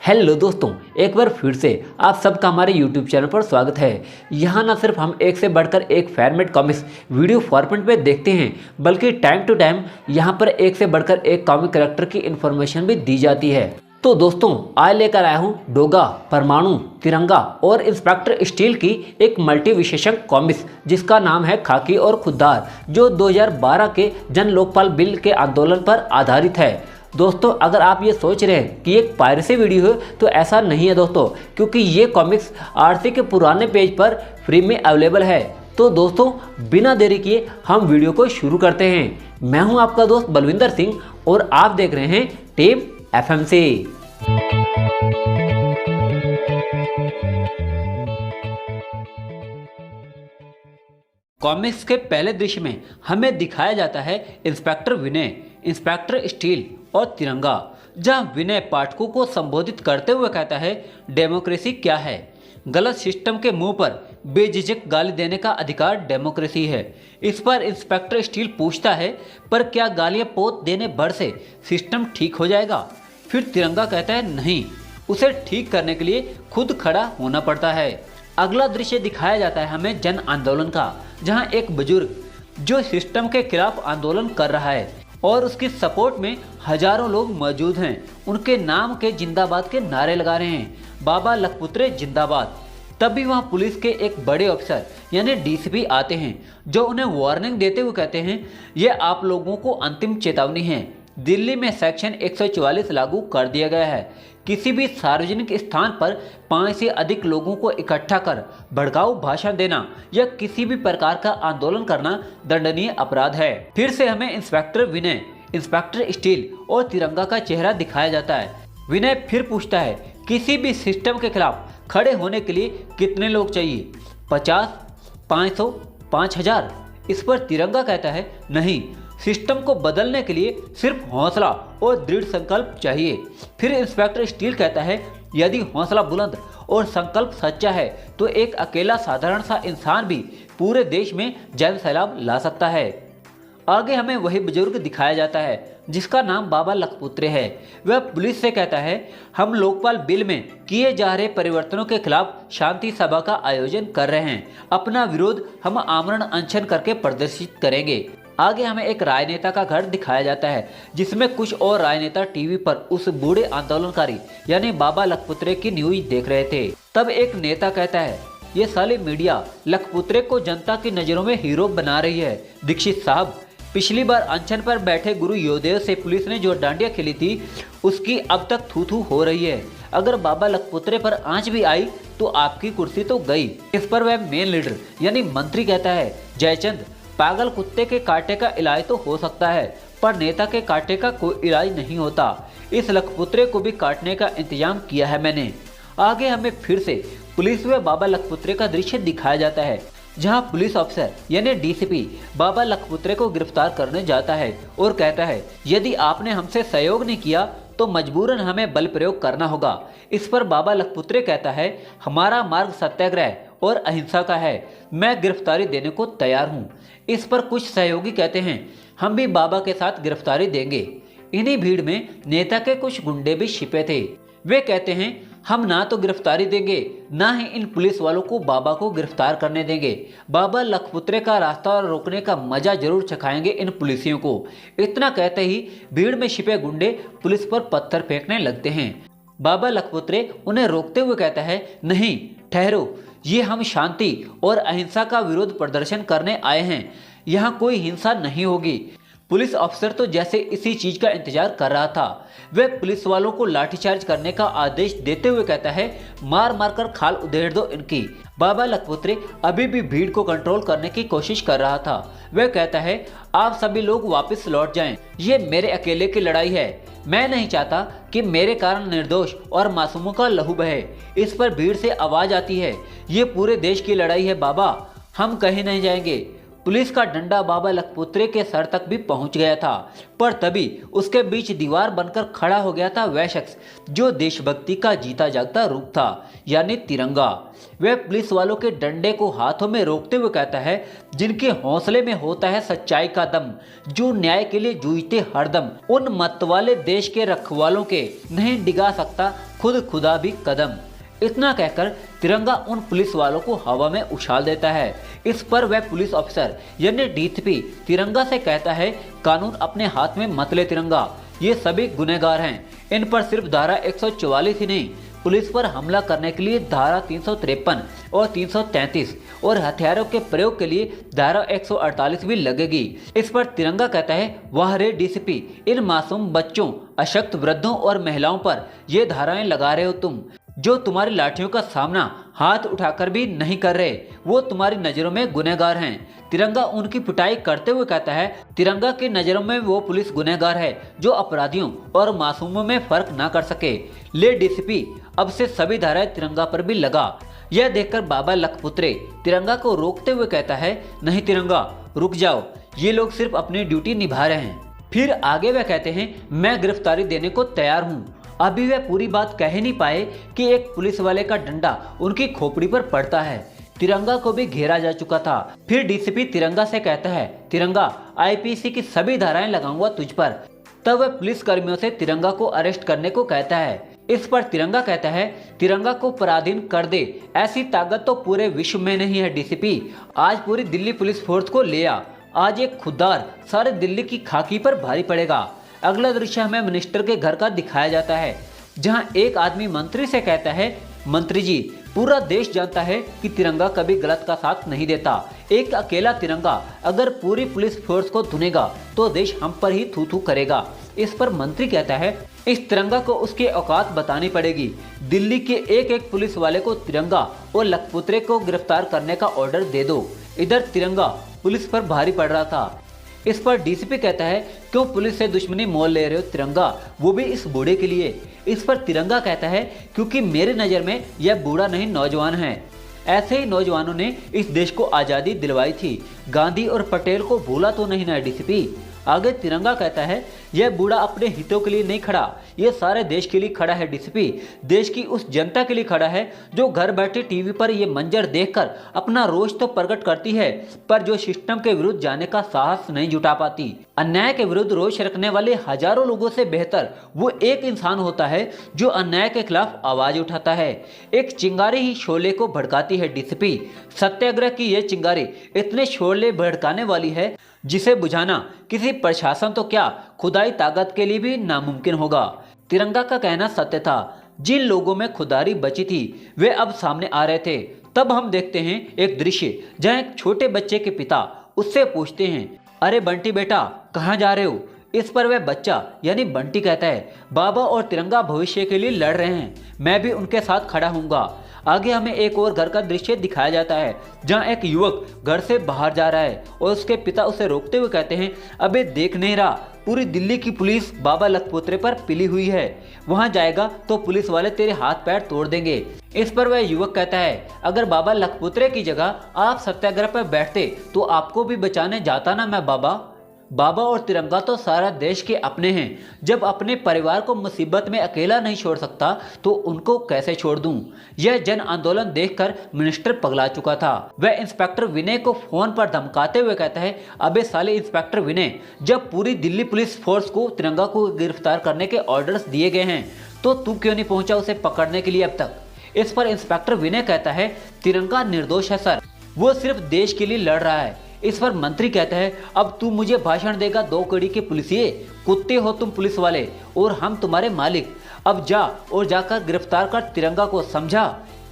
Hello दोस्तों, एक बार फिर से आप सबका हमारे YouTube चैनल पर स्वागत है। यहाँ ना सिर्फ हम एक से बढ़कर एक फॉर्मेट कॉमिक्स वीडियो फॉर्मेट में देखते हैं, बल्कि टाइम टू टाइम यहाँ पर एक से बढ़कर एक कॉमिक कैरेक्टर की इन्फॉर्मेशन भी दी जाती है। तो दोस्तों, आज लेकर आया हूँ डोगा, परमाणु, तिरंगा और इंस्पेक्टर स्टील की एक मल्टी विशेषज्ञ कॉमिक्स जिसका नाम है खाकी और खुद्दार, जो 2012 के जन लोकपाल बिल के आंदोलन पर आधारित है। दोस्तों, अगर आप ये सोच रहे हैं कि एक पायरेसी वीडियो है तो ऐसा नहीं है दोस्तों, क्योंकि ये कॉमिक्स आरसी के पुराने पेज पर फ्री में अवेलेबल है। तो दोस्तों, बिना देरी किए हम वीडियो को शुरू करते हैं। मैं हूं आपका दोस्त बलविंदर सिंह और आप देख रहे हैं टीम एफएमसी। कॉमिक्स के पहले दृश्य में हमें दिखाया जाता है इंस्पेक्टर विनय, इंस्पेक्टर स्टील और तिरंगा, जहां विनय पाठकों को संबोधित करते हुए कहता है, डेमोक्रेसी क्या है? गलत सिस्टम के मुंह पर बेझिझक गाली देने का अधिकार डेमोक्रेसी है। इस पर इंस्पेक्टर स्टील पूछता है, पर क्या गालियां पोत देने भर से सिस्टम ठीक हो जाएगा? फिर तिरंगा कहता है, नहीं, उसे ठीक करने के लिए खुद खड़ा होना पड़ता है। अगला दृश्य दिखाया जाता है हमें जन आंदोलन का, जहां एक बुजुर्ग जो सिस्टम के खिलाफ आंदोलन कर रहा है और उसकी सपोर्ट में हजारों लोग मौजूद हैं। उनके नाम के जिंदाबाद के नारे लगा रहे हैं, बाबा लखपुत्रे जिंदाबाद। तभी वहां पुलिस के एक बड़े अफसर यानी डीसीपी आते हैं, जो उन्हें वार्निंग देते हुए कहते हैं, ये आप लोगों को अंतिम चेतावनी है। दिल्ली में सेक्शन 144 लागू कर दिया गया है। किसी भी सार्वजनिक स्थान पर 5 से अधिक लोगों को इकट्ठा कर भड़काऊ भाषण देना या किसी भी प्रकार का आंदोलन करना दंडनीय अपराध है। फिर से हमें इंस्पेक्टर विनय, इंस्पेक्टर स्टील और तिरंगा का चेहरा दिखाया जाता है। विनय फिर पूछता है, किसी भी सिस्टम के खिलाफ खड़े होने के लिए कितने लोग चाहिए? 50, 500, 5000? इस पर तिरंगा कहता है, नहीं, सिस्टम को बदलने के लिए सिर्फ हौसला और दृढ़ संकल्प चाहिए। फिर इंस्पेक्टर स्टील कहता है, यदि हौसला बुलंद और संकल्प सच्चा है तो एक अकेला साधारण सा इंसान भी पूरे देश में जन सैलाब ला सकता है। आगे हमें वही बुजुर्ग दिखाया जाता है जिसका नाम बाबा लखपुत्रे है। वह पुलिस से कहता है, हम लोकपाल बिल में किए जा रहे परिवर्तनों के खिलाफ शांति सभा का आयोजन कर रहे हैं। अपना विरोध हम आमरण अनशन करके प्रदर्शित करेंगे। आगे हमें एक राजनेता का घर दिखाया जाता है, जिसमें कुछ और राजनेता टीवी पर उस बूढ़े आंदोलनकारी यानी बाबा लखपुत्रे की न्यूज देख रहे थे। तब एक नेता कहता है, ये साली मीडिया लखपुत्रे को जनता की नजरों में हीरो बना रही है। दीक्षित साहब, पिछली बार अनशन पर बैठे गुरु योदेव से पुलिस ने जो डांडिया खेली थी, उसकी अब तक थू थू हो रही है। अगर बाबा लखपुत्रे पर आंच भी आई तो आपकी कुर्सी तो गई। इस पर वह मेन लीडर यानी मंत्री कहता है, जयचंद, पागल कुत्ते के कांटे का इलाज तो हो सकता है, पर नेता के कांटे का कोई इलाज नहीं होता। इस लखपुत्रे को भी काटने का इंतजाम किया है मैंने। आगे हमें फिर से पुलिस व बाबा लखपुत्रे का दृश्य दिखाया जाता है, जहां पुलिस अफसर यानी डीसीपी बाबा लखपुत्रे को गिरफ्तार करने जाता है और कहता है, यदि आपने हमसे सहयोग नहीं किया तो मजबूरन हमें बल प्रयोग करना होगा। इस पर बाबा लखपुत्रे कहता है, हमारा मार्ग सत्याग्रह और अहिंसा का है, मैं गिरफ्तारी देने को तैयार हूँ। इस पर कुछ सहयोगी कहते हैं, हम भी बाबा के साथ गिरफ्तारी देंगे। इन्हीं भीड़ में नेता के कुछ गुंडे भी छिपे थे। वे कहते हैं, हम ना तो गिरफ्तारी देंगे, ना ही इन पुलिस वालों को बाबा को गिरफ्तार करने देंगे। बाबा लखपुत्रे का रास्ता रोकने का मजा जरूर चखाएंगे इन पुलिसियों को। इतना कहते ही भीड़ में छिपे गुंडे पुलिस पर पत्थर फेंकने लगते हैं। बाबा लखपुत्रे उन्हें रोकते हुए कहता है, नहीं, ठहरो, ये हम शांति और अहिंसा का विरोध प्रदर्शन करने आए हैं, यहाँ कोई हिंसा नहीं होगी। पुलिस अफसर तो जैसे इसी चीज का इंतजार कर रहा था। वह पुलिस वालों को लाठीचार्ज करने का आदेश देते हुए कहता है, मार मार कर खाल उधेड़ दो इनकी। बाबा लखपुत्रे अभी भी भीड़ को कंट्रोल करने की कोशिश कर रहा था। वह कहता है, आप सभी लोग वापस लौट जाएं, ये मेरे अकेले की लड़ाई है। मैं नहीं चाहता कि मेरे कारण निर्दोष और मासूमों का लहू बहे। इस पर भीड़ से आवाज आती है, ये पूरे देश की लड़ाई है बाबा, हम कहीं नहीं जाएंगे। पुलिस का डंडा बाबा लखपुत्रे के सर तक भी पहुंच गया था, पर तभी उसके बीच दीवार बनकर खड़ा हो गया था वह शख्स जो देशभक्ति का जीता जागता रूप था, यानी तिरंगा। वह पुलिस वालों के डंडे को हाथों में रोकते हुए कहता है, जिनके हौसले में होता है सच्चाई का दम, जो न्याय के लिए जूझते हरदम, उन मतवाले देश के रखवालों के नहीं डिगा सकता खुद खुदा भी कदम। इतना कहकर तिरंगा उन पुलिस वालों को हवा में उछाल देता है। इस पर वह पुलिस ऑफिसर यानी डीसीपी तिरंगा से कहता है, कानून अपने हाथ में मत ले तिरंगा, ये सभी गुनहगार हैं। इन पर सिर्फ धारा 144 ही नहीं, पुलिस पर हमला करने के लिए धारा 353 और 333 और हथियारों के प्रयोग के लिए धारा 148 भी लगेगी। इस पर तिरंगा कहता है, वाह रे डीसीपी, इन मासूम बच्चों, अशक्त वृद्धों और महिलाओं पर ये धाराएं लगा रहे हो तुम, जो तुम्हारी लाठियों का सामना हाथ उठाकर भी नहीं कर रहे, वो तुम्हारी नजरों में गुनहगार हैं। तिरंगा उनकी पिटाई करते हुए कहता है, तिरंगा की नजरों में वो पुलिस गुनहगार है जो अपराधियों और मासूमों में फर्क ना कर सके। ले डीसीपी, अब से सभी धाराएं तिरंगा पर भी लगा। यह देखकर बाबा लखपुत्रे तिरंगा को रोकते हुए कहता है, नहीं तिरंगा, रुक जाओ, ये लोग सिर्फ अपनी ड्यूटी निभा रहे हैं। फिर आगे वह कहते हैं, मैं गिरफ्तारी देने को तैयार हूँ। अभी वे पूरी बात कह नहीं पाए कि एक पुलिस वाले का डंडा उनकी खोपड़ी पर पड़ता है। तिरंगा को भी घेरा जा चुका था। फिर डीसीपी तिरंगा से कहता है, तिरंगा, आईपीसी की सभी धाराएं लगाऊंगा तुझ पर। तब वह पुलिस कर्मियों से तिरंगा को अरेस्ट करने को कहता है। इस पर तिरंगा कहता है, तिरंगा को पराधीन कर दे, ऐसी ताकत तो पूरे विश्व में नहीं है डीसीपी। आज पूरी दिल्ली पुलिस फोर्स को ले आ, आज एक खुददार सारे दिल्ली की खाकी पर भारी पड़ेगा। अगला दृश्य हमें मिनिस्टर के घर का दिखाया जाता है, जहां एक आदमी मंत्री से कहता है, मंत्री जी, पूरा देश जानता है कि तिरंगा कभी गलत का साथ नहीं देता। एक अकेला तिरंगा अगर पूरी पुलिस फोर्स को धुनेगा तो देश हम पर ही थू थू करेगा। इस पर मंत्री कहता है, इस तिरंगा को उसकी औकात बतानी पड़ेगी। दिल्ली के एक एक पुलिस वाले को तिरंगा और लखपुत्रे को गिरफ्तार करने का ऑर्डर दे दो। इधर तिरंगा पुलिस पर भारी पड़ रहा था। इस पर डीसीपी कहता है, क्यों पुलिस से दुश्मनी मोल ले रहे हो तिरंगा, वो भी इस बूढ़े के लिए। इस पर तिरंगा कहता है, क्योंकि मेरे नज़र में यह बूढ़ा नहीं नौजवान है। ऐसे ही नौजवानों ने इस देश को आज़ादी दिलवाई थी। गांधी और पटेल को भूला तो नहीं ना डीसीपी। आगे तिरंगा कहता है, यह बूढ़ा अपने हितों के लिए नहीं खड़ा, ये सारे देश के लिए खड़ा है डीसीपी। देश की उस जनता के लिए खड़ा है जो घर बैठे टीवी पर ये मंजर देखकर अपना रोष तो प्रकट करती है, पर जो सिस्टम के विरुद्ध जाने का साहस नहीं जुटा पाती। अन्याय के विरुद्ध रोष रखने वाले हजारों लोगों से बेहतर वो एक इंसान होता है जो अन्याय के खिलाफ आवाज उठाता है। एक चिंगारी ही शोले को भड़काती है डीसीपी। सत्याग्रह की यह चिंगारी इतने शोले भड़काने वाली है जिसे बुझाना किसी प्रशासन तो क्या, खुदाई ताकत के लिए भी नामुमकिन होगा। तिरंगा का कहना सत्य था। जिन लोगों में खुदारी बची थी वे अब सामने आ रहे थे। तब हम देखते हैं एक दृश्य जहां एक छोटे बच्चे के पिता उससे पूछते हैं, अरे बंटी बेटा, कहाँ जा रहे हो। इस पर वह बच्चा यानी बंटी कहता है, बाबा और तिरंगा भविष्य के लिए लड़ रहे हैं, मैं भी उनके साथ खड़ा हूँगा। आगे हमें एक और घर का दृश्य दिखाया जाता है जहां एक युवक घर से बाहर जा रहा है और उसके पिता उसे रोकते हुए कहते हैं, अबे देख नहीं रहा, पूरी दिल्ली की पुलिस बाबा लखपुत्रे पर पिली हुई है, वहां जाएगा तो पुलिस वाले तेरे हाथ पैर तोड़ देंगे। इस पर वह युवक कहता है, अगर बाबा लखपुत्रे की जगह आप सत्याग्रह पर बैठते तो आपको भी बचाने जाता ना मैं बाबा। बाबा और तिरंगा तो सारा देश के अपने हैं। जब अपने परिवार को मुसीबत में अकेला नहीं छोड़ सकता तो उनको कैसे छोड़ दूं। यह जन आंदोलन देखकर मिनिस्टर पगला चुका था। वह इंस्पेक्टर विनय को फोन पर धमकाते हुए कहता है, अबे साले इंस्पेक्टर विनय, जब पूरी दिल्ली पुलिस फोर्स को तिरंगा को गिरफ्तार करने के ऑर्डर्स दिए गए हैं तो तू क्यों नहीं पहुंचा उसे पकड़ने के लिए अब तक। इस पर इंस्पेक्टर विनय कहता है, तिरंगा निर्दोष है सर, वो सिर्फ देश के लिए लड़ रहा है। इस पर मंत्री कहता है, अब तू मुझे भाषण देगा, दो कड़ी के पुलिसिए, कुत्ते हो तुम पुलिस वाले और हम तुम्हारे मालिक। अब जा और जाकर गिरफ्तार कर तिरंगा को, समझा।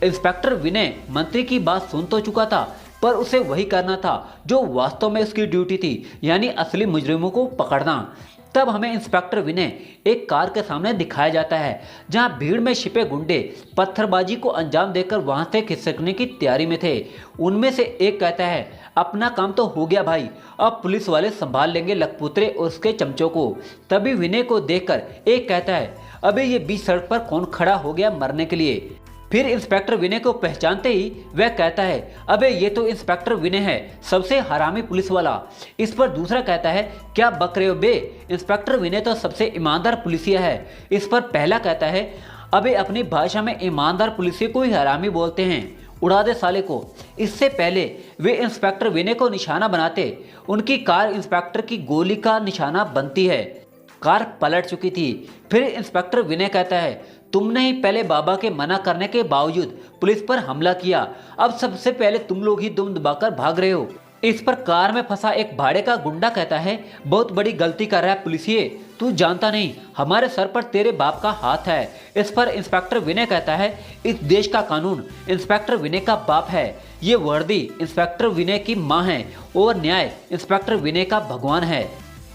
इंस्पेक्टर विनय मंत्री की बात सुन तो चुका था पर उसे वही करना था जो वास्तव में उसकी ड्यूटी थी, यानी असली मुजरिमों को पकड़ना। तब हमें इंस्पेक्टर विनय एक कार के सामने दिखाया जाता है जहां भीड़ में छिपे गुंडे पत्थरबाजी को अंजाम देकर वहां से खिसकने की तैयारी में थे। उनमें से एक कहता है, अपना काम तो हो गया भाई, अब पुलिस वाले संभाल लेंगे लखपुत्रे और उसके चमचों को। तभी विनय को देखकर एक कहता है, अबे ये बीच सड़क पर कौन खड़ा हो गया मरने के लिए। फिर इंस्पेक्टर विनय को पहचानते ही वह कहता है, अबे ये तो इंस्पेक्टर विनय है, सबसे हरामी पुलिस वाला। इस पर दूसरा कहता है, क्या बक रहे हो बे, इंस्पेक्टर विनय तो सबसे ईमानदार पुलिसिया है। इस पर पहला कहता है, अबे अपनी भाषा में ईमानदार पुलिसिया को ही हरामी बोलते हैं, उड़ा दे साले को। इससे पहले वे इंस्पेक्टर विनय को निशाना बनाते, उनकी कार इंस्पेक्टर की गोली का निशाना बनती है। कार पलट चुकी थी। फिर इंस्पेक्टर विनय कहता है, तुमने ही पहले बाबा के मना करने के बावजूद पुलिस पर हमला किया, अब सबसे पहले तुम लोग ही दुम दबाकर भाग रहे हो। इस पर कार में फंसा एक भाड़े का गुंडा कहता है, बहुत बड़ी गलती कर रहा है पुलिसिए, तू जानता नहीं हमारे सर पर तेरे बाप का हाथ है। इस पर इंस्पेक्टर विनय कहता है, इस देश का कानून इंस्पेक्टर विनय का बाप है, ये वर्दी इंस्पेक्टर विनय की माँ है और न्याय इंस्पेक्टर विनय का भगवान है।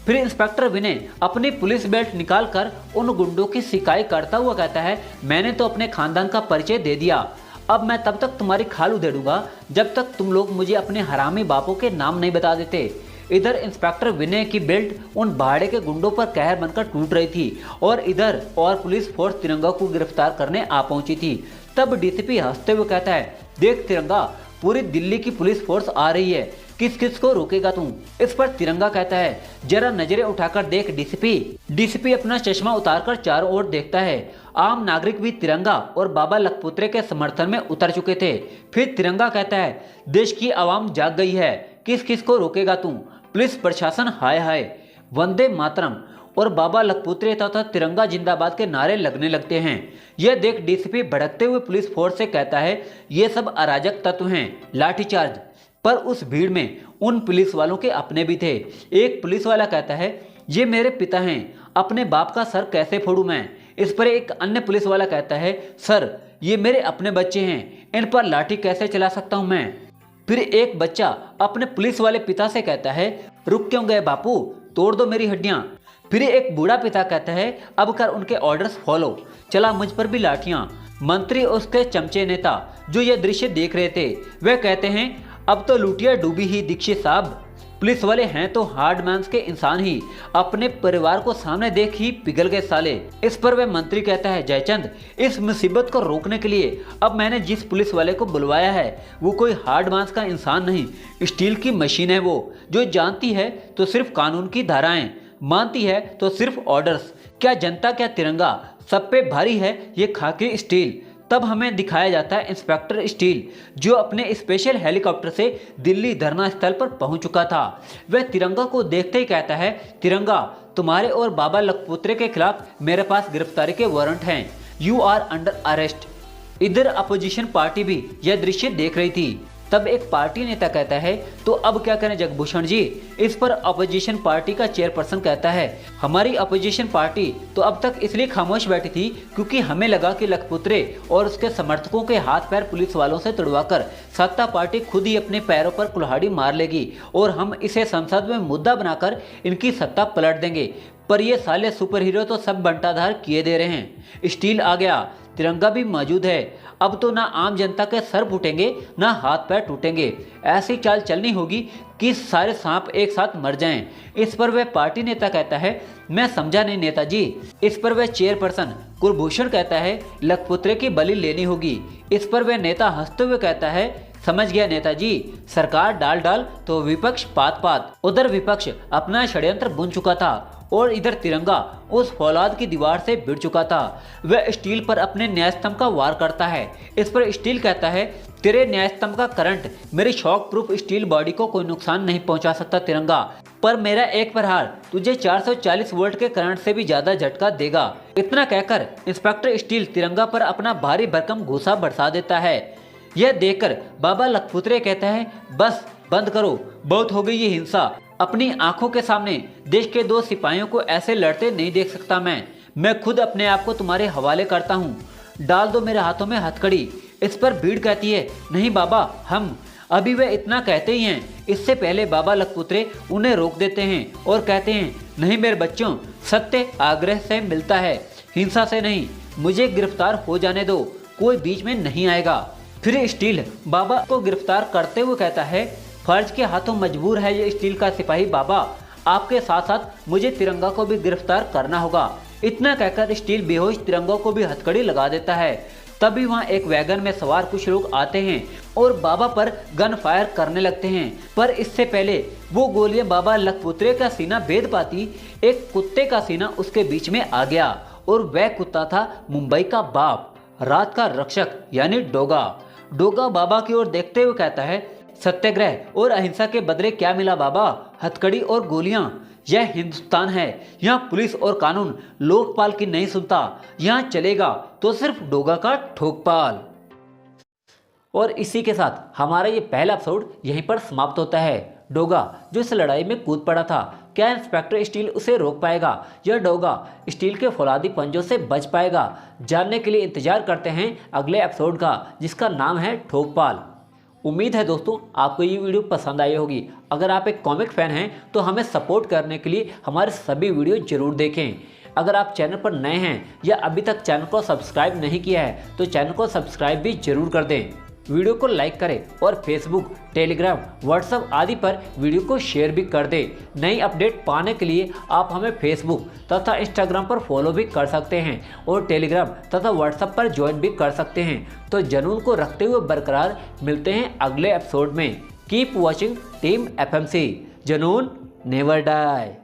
फिर इंस्पेक्टर विनय अपनी पुलिस बेल्ट निकालकर उन गुंडों की शिकायत करता हुआ कहता है, मैंने तो अपने खानदान का परिचय दे दिया, अब मैं तब तक तुम्हारी खाल उधेड़ूंगा जब तक तुम लोग मुझे अपने हरामी बापों के नाम नहीं बता देते। इधर इंस्पेक्टर विनय की बेल्ट उन भाड़े के गुंडों पर कहर बनकर टूट रही थी और इधर और पुलिस फोर्स तिरंगा को गिरफ्तार करने आ पहुंची थी। तब डीसीपी हंसते हुए कहता है, देख तिरंगा, पूरी दिल्ली की पुलिस फोर्स आ रही है, किस किस को रोकेगा तू। इस पर तिरंगा कहता है, जरा नजरें उठाकर देख डीसीपी। डीसीपी अपना चश्मा उतारकर चारों ओर देखता है। आम नागरिक भी तिरंगा और बाबा लखपुत्रे के समर्थन में उतर चुके थे। फिर तिरंगा कहता है, देश की आवाम जाग गई है, किस किस को रोकेगा तू। पुलिस प्रशासन हाय हाय, वंदे मातरम और बाबा लखपुत्रे तथा तिरंगा जिंदाबाद के नारे लगने लगते हैं। यह देख डीसीपी भड़कते हुए पुलिस फोर्स से कहता है, ये सब अराजक तत्व हैं, लाठीचार्ज। पर उस भीड़ में उन पुलिस वालों के अपने भी थे। एक पुलिस वाला कहता है, ये मेरे पिता हैं, अपने बाप का सर कैसे फोड़ूं मैं। इस पर एक अन्य पुलिस वाला कहता है, सर ये मेरे अपने बच्चे हैं, इन पर लाठी कैसे चला सकता हूं मैं। फिर एक बच्चा अपने पुलिस वाले पिता से कहता है, रुक क्यों गए बापू, तोड़ दो मेरी हड्डियां। फिर एक बूढ़ा पिता कहता है, अब कर उनके ऑर्डर्स फॉलो, चला मुझ पर भी लाठियां। मंत्री और उसके चमचे नेता जो यह दृश्य देख रहे थे वह कहते हैं, अब तो लुटिया डूबी ही दीक्षित साहब, पुलिस वाले हैं तो हार्ड मैंस के इंसान ही, अपने परिवार को सामने देख ही पिघल गए साले। इस पर वह मंत्री कहता है, जयचंद, इस मुसीबत को रोकने के लिए अब मैंने जिस पुलिस वाले को बुलवाया है वो कोई हार्ड मैंस का इंसान नहीं, स्टील की मशीन है वो, जो जानती है तो सिर्फ कानून की धाराएं, मानती है तो सिर्फ ऑर्डर्स। क्या जनता क्या तिरंगा, सब पे भारी है ये खाकी स्टील। तब हमें दिखाया जाता है इंस्पेक्टर स्टील, जो अपने स्पेशल हेलीकॉप्टर से दिल्ली धरना स्थल पर पहुंच चुका था। वह तिरंगा को देखते ही कहता है, तिरंगा, तुम्हारे और बाबा लखपुत्रे के खिलाफ मेरे पास गिरफ्तारी के वारंट हैं, यू आर अंडर अरेस्ट। इधर अपोजिशन पार्टी भी यह दृश्य देख रही थी। तब एक पार्टी नेता कहता है, तो अब क्या करें जगभूषण जी। इस पर अपोजिशन पार्टी का चेयरपर्सन कहता है, हमारी अपोजिशन पार्टी तो अब तक इसलिए खामोश बैठी थी क्योंकि हमें लगा कि लखपुत्रे और उसके समर्थकों के हाथ पैर पुलिस वालों से तुड़वाकर सत्ता पार्टी खुद ही अपने पैरों पर कुल्हाड़ी मार लेगी और हम इसे संसद में मुद्दा बनाकर इनकी सत्ता पलट देंगे। पर ये साले सुपर हीरो तो सब बंटाधार किए दे रहे हैं। स्टील आ गया, तिरंगा भी मौजूद है, अब तो ना आम जनता के सर फूटेंगे ना हाथ पैर टूटेंगे। ऐसी चाल चलनी होगी कि सारे सांप एक साथ मर जाएं। इस पर वह पार्टी नेता कहता है, मैं समझा नहीं नेताजी। इस पर वह चेयरपर्सन कुलभूषण कहता है, लखपुत्रे की बलि लेनी होगी। इस पर वह नेता हंसते हुए कहता है, समझ गया नेताजी, सरकार डाल डाल तो विपक्ष पात पात। उधर विपक्ष अपना षड्यंत्र बुन चुका था और इधर तिरंगा उस फौलाद की दीवार से भिड़ चुका था। वह स्टील पर अपने न्यायस्तंभ का वार करता है। इस पर स्टील कहता है, तेरे न्यायस्तंभ का करंट मेरी शॉक प्रूफ स्टील बॉडी को कोई नुकसान नहीं पहुंचा सकता तिरंगा, पर मेरा एक प्रहार तुझे 440 वोल्ट के करंट से भी ज्यादा झटका देगा। इतना कहकर इंस्पेक्टर स्टील तिरंगा पर अपना भारी भरकम घूसा बरसा देता है। यह देखकर बाबा लखपुत्रे कहता है, बस बंद करो, बहुत हो गई ये हिंसा। अपनी आंखों के सामने देश के 2 सिपाहियों को ऐसे लड़ते नहीं देख सकता मैं खुद अपने आप को तुम्हारे हवाले करता हूँ, डाल दो मेरे हाथों में हथकड़ी। इस पर भीड़ कहती है, नहीं बाबा हम। अभी वे इतना कहते ही हैं, इससे पहले बाबा लखपुत्रे उन्हें रोक देते हैं और कहते हैं, नहीं मेरे बच्चों, सत्य आग्रह से मिलता है, हिंसा से नहीं, मुझे गिरफ्तार हो जाने दो, कोई बीच में नहीं आएगा। फिर स्टील बाबा को गिरफ्तार करते हुए कहता है, फर्ज के हाथों मजबूर है ये स्टील का सिपाही बाबा, आपके साथ साथ मुझे तिरंगा को भी गिरफ्तार करना होगा। इतना कहकर स्टील बेहोश तिरंगा को भी हथकड़ी लगा देता है। तभी वहाँ एक वैगन में सवार कुछ लोग आते हैं और बाबा पर गन फायर करने लगते हैं। पर इससे पहले वो गोलियां बाबा लखपुत्रे का सीना भेद पाती, एक कुत्ते का सीना उसके बीच में आ गया और वह कुत्ता था मुंबई का बाप, रात का रक्षक यानी डोगा। डोगा बाबा की ओर देखते हुए कहता है, सत्याग्रह और अहिंसा के बदले क्या मिला बाबा? हथकड़ी और गोलियां। यह हिंदुस्तान है, यहाँ पुलिस और कानून लोकपाल की नहीं सुनता। यहाँ चलेगा तो सिर्फ डोगा का ठोकपाल। और इसी के साथ हमारा ये पहला एपिसोड यहीं पर समाप्त होता है। डोगा जो इस लड़ाई में कूद पड़ा था, क्या इंस्पेक्टर स्टील उसे रोक पाएगा या डोगा स्टील के फौलादी पंजों से बच पाएगा? जानने के लिए इंतजार करते हैं अगले एपिसोड का, जिसका नाम है ठोकपाल। उम्मीद है दोस्तों आपको ये वीडियो पसंद आई होगी। अगर आप एक कॉमिक फैन हैं तो हमें सपोर्ट करने के लिए हमारे सभी वीडियो जरूर देखें। अगर आप चैनल पर नए हैं या अभी तक चैनल को सब्सक्राइब नहीं किया है तो चैनल को सब्सक्राइब भी जरूर कर दें। वीडियो को लाइक करें और फेसबुक, टेलीग्राम, व्हाट्सएप आदि पर वीडियो को शेयर भी कर दें। नई अपडेट पाने के लिए आप हमें फेसबुक तथा इंस्टाग्राम पर फॉलो भी कर सकते हैं और टेलीग्राम तथा व्हाट्सएप पर ज्वाइन भी कर सकते हैं। तो जुनून को रखते हुए बरकरार मिलते हैं अगले एपिसोड में। Keep watching team FMC। जुनून नेवर डाई।